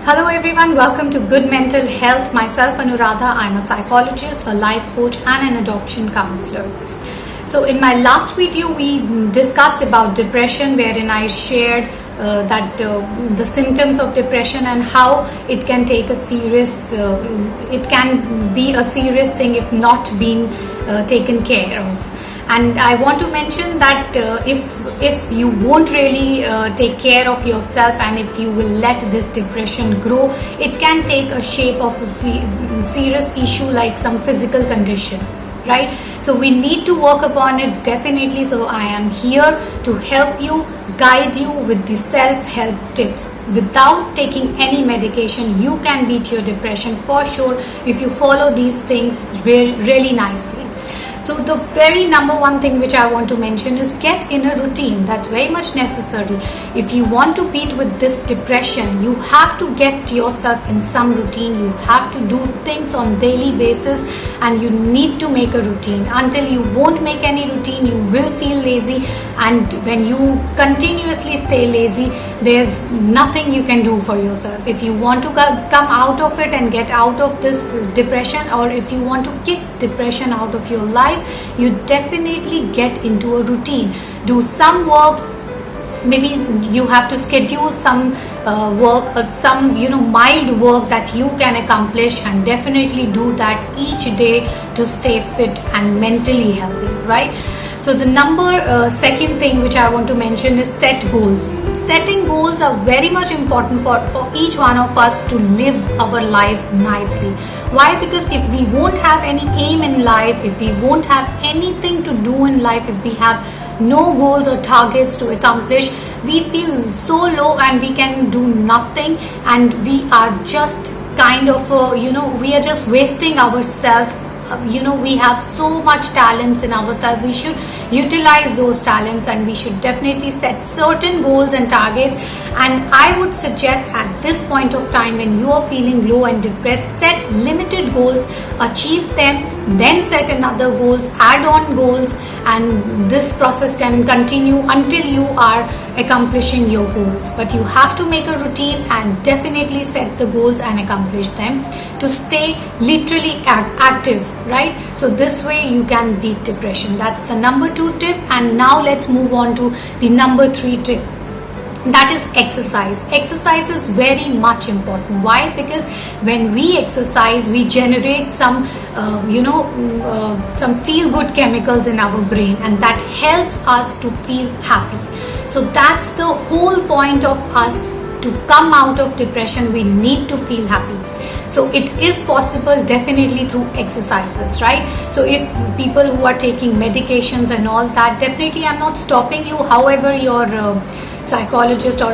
Hello everyone, welcome to Good Mental Health. Myself Anuradha, I'm a psychologist, a life coach and an adoption counselor. So in my last video we discussed about depression, wherein I shared the symptoms of depression and how it can take a serious, it can be a serious thing if not being taken care of. And I want to mention that if you won't really take care of yourself, and if you will let this depression grow, it can take a shape of a serious issue like some physical condition, right? So we need to work upon it definitely. So I am here to help you, guide you with the self-help tips. Without taking any medication, you can beat your depression for sure if you follow these things really nicely. So the very number one thing which I want to mention is get in a routine. That's very much necessary. If you want to beat with this depression, you have to get yourself in some routine. You have to do things on daily basis, and you need to make a routine. Until you won't make any routine, you will feel lazy, and when you continuously stay lazy, there's nothing you can do for yourself. If you want to come out of it and get out of this depression, or if you want to kick depression out of your life, you definitely get into a routine. Do some work. Maybe you have to schedule some work, some mild work that you can accomplish, and definitely do that each day to stay fit and mentally healthy, right? So the second thing which I want to mention is set goals. Setting goals are very much important for each one of us to live our life nicely. Why? Because if we won't have any aim in life, if we won't have anything to do in life, if we have no goals or targets to accomplish, we feel so low and we can do nothing, and we are just kind of we are just wasting ourselves. We have so much talents in ourselves. We should utilize those talents, and we should definitely set certain goals and targets. And I would suggest at this point of time, when you are feeling low and depressed, set limited goals, achieve them, then set another goals, add on goals, and this process can continue until you are accomplishing your goals. But you have to make a routine and definitely set the goals and accomplish them to stay literally active, right? So this way you can beat depression. That's the number 2 tip. And now let's move on to the number 3 tip. That is exercise. Exercise is very much important. Why? Because when we exercise, we generate some feel-good chemicals in our brain, and that helps us to feel happy. So that's the whole point of us to come out of depression. We need to feel happy. So it is possible definitely through exercises, right? So if people who are taking medications and all that, definitely I'm not stopping you. However your psychologist or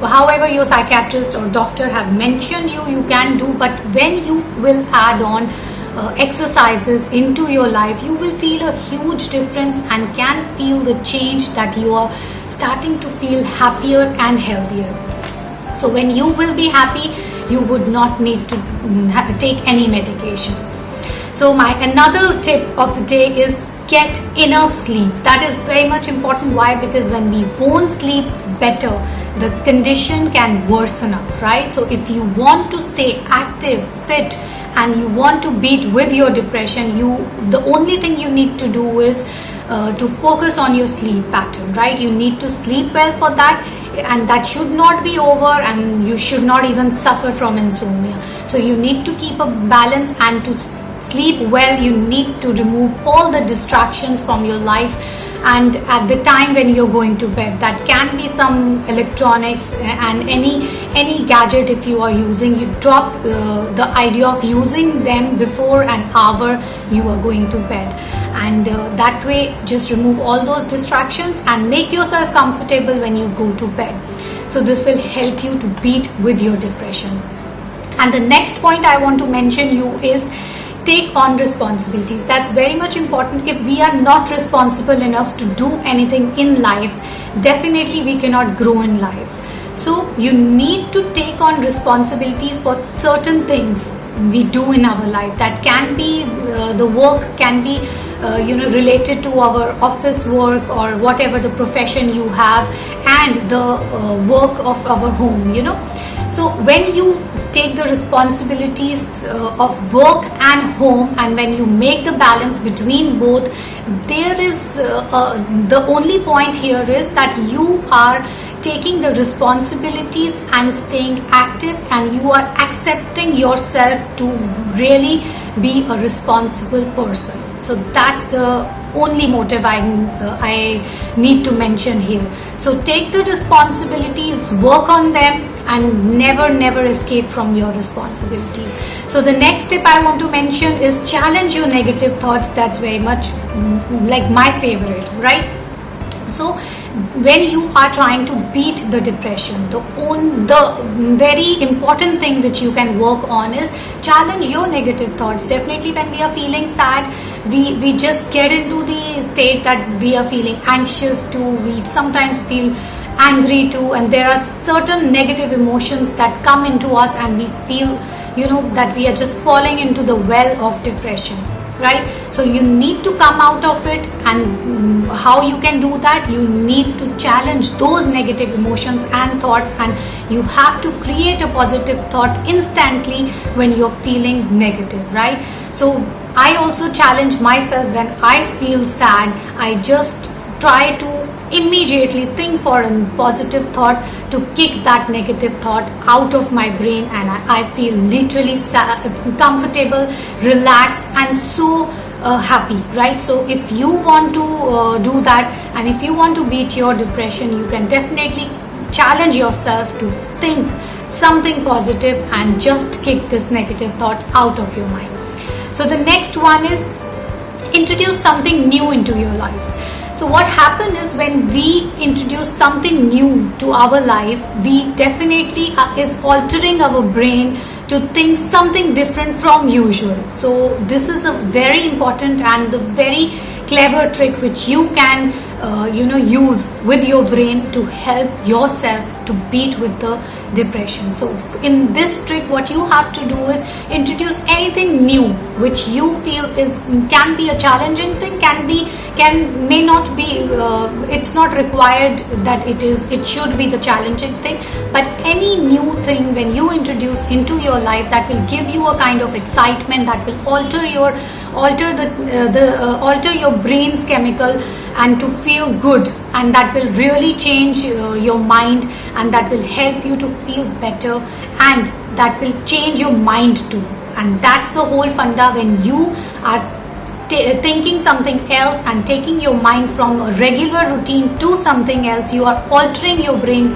however your psychiatrist or doctor have mentioned you can do. But when you will add on exercises into your life, you will feel a huge difference and can feel the change that you are starting to feel happier and healthier. So when you will be happy, you would not need to take any medications. So my another tip of the day is get enough sleep. That is very much important. Why? Because when we won't sleep better, the condition can worsen up, right? So if you want to stay active, fit, and you want to beat with your depression, the only thing you need to do is to focus on your sleep pattern, right? You need to sleep well for that, and that should not be over, and you should not even suffer from insomnia. So you need to keep a balance, and to sleep well, you need to remove all the distractions from your life. And at the time when you're going to bed, that can be some electronics and any gadget if you are using, you drop the idea of using them before an hour you are going to bed. And that way just remove all those distractions and make yourself comfortable when you go to bed. So this will help you to beat with your depression. And the next point I want to mention you is take on responsibilities. That's very much important. If we are not responsible enough to do anything in life, definitely we cannot grow in life. So you need to take on responsibilities for certain things we do in our life. That can be the work can be related to our office work or whatever the profession you have, and the work of our home. So when you take the responsibilities of work and home, and when you make the balance between both, there is the only point here is that you are taking the responsibilities and staying active, and you are accepting yourself to really be a responsible person. So that's the only motive I need to mention here. So take the responsibilities, work on them, and never escape from your responsibilities. So the next tip I want to mention is challenge your negative thoughts. That's very much like my favorite, right? So when you are trying to beat the depression, the very important thing which you can work on is challenge your negative thoughts. Definitely when we are feeling sad, we just get into the state that we are feeling anxious too, we sometimes feel angry too, and there are certain negative emotions that come into us, and we feel that we are just falling into the well of depression, right? So you need to come out of it, and how you can do that, you need to challenge those negative emotions and thoughts, and you have to create a positive thought instantly when you're feeling negative, right? So I also challenge myself when I feel sad. I just try to immediately think for a positive thought to kick that negative thought out of my brain, and I feel literally comfortable, relaxed, and so happy, right? So if you want to do that, and if you want to beat your depression, you can definitely challenge yourself to think something positive and just kick this negative thought out of your mind. So the next one is introduce something new into your life. So what happens is when we introduce something new to our life, we definitely is altering our brain to think something different from usual. So this is a very important and the very clever trick which you can use with your brain to help yourself to beat with the depression. So in this trick, what you have to do is introduce anything new which you feel can be a challenging thing, may not be, it's not required that it should be the challenging thing, but any new thing when you introduce into your life that will give you a kind of excitement, that will alter your brain's chemical and to feel good, and that will really change your mind, and that will help you to feel better, and that will change your mind too. And that's the whole funda. When you are thinking something else and taking your mind from a regular routine to something else, you are altering your brain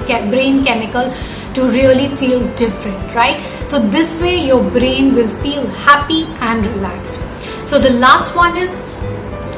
chemical to really feel different, right? So this way your brain will feel happy and relaxed. So the last one is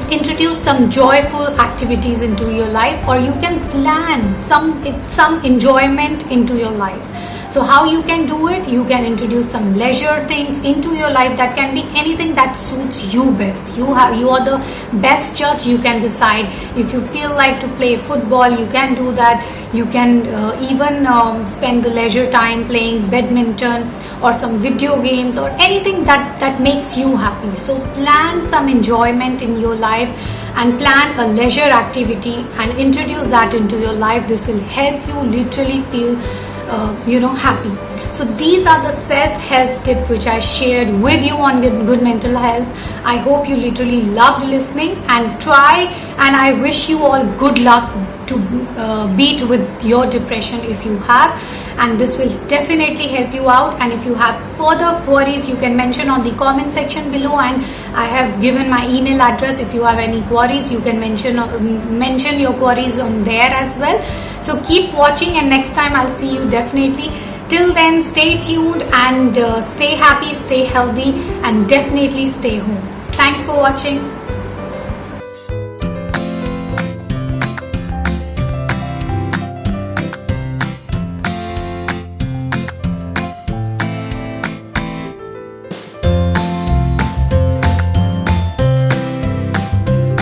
introduce some joyful activities into your life, or you can plan some enjoyment into your life. So how you can do it? You can introduce some leisure things into your life. That can be anything that suits you best. You are the best judge. You can decide. If you feel like to play football, you can do that. You can even spend the leisure time playing badminton or some video games or anything that makes you happy. So plan some enjoyment in your life and plan a leisure activity and introduce that into your life. This will help you literally feel happy. So these are the self-help tips which I shared with you on good mental health. I hope you literally loved listening and try, and I wish you all good luck to beat with your depression if you have, and this will definitely help you out. And if you have further queries, you can mention on the comment section below, and I have given my email address. If you have any queries, you can mention your queries on there as well. So keep watching, and next time I'll see you definitely. Till then, stay tuned and stay happy, stay healthy, and definitely stay home. Thanks for watching.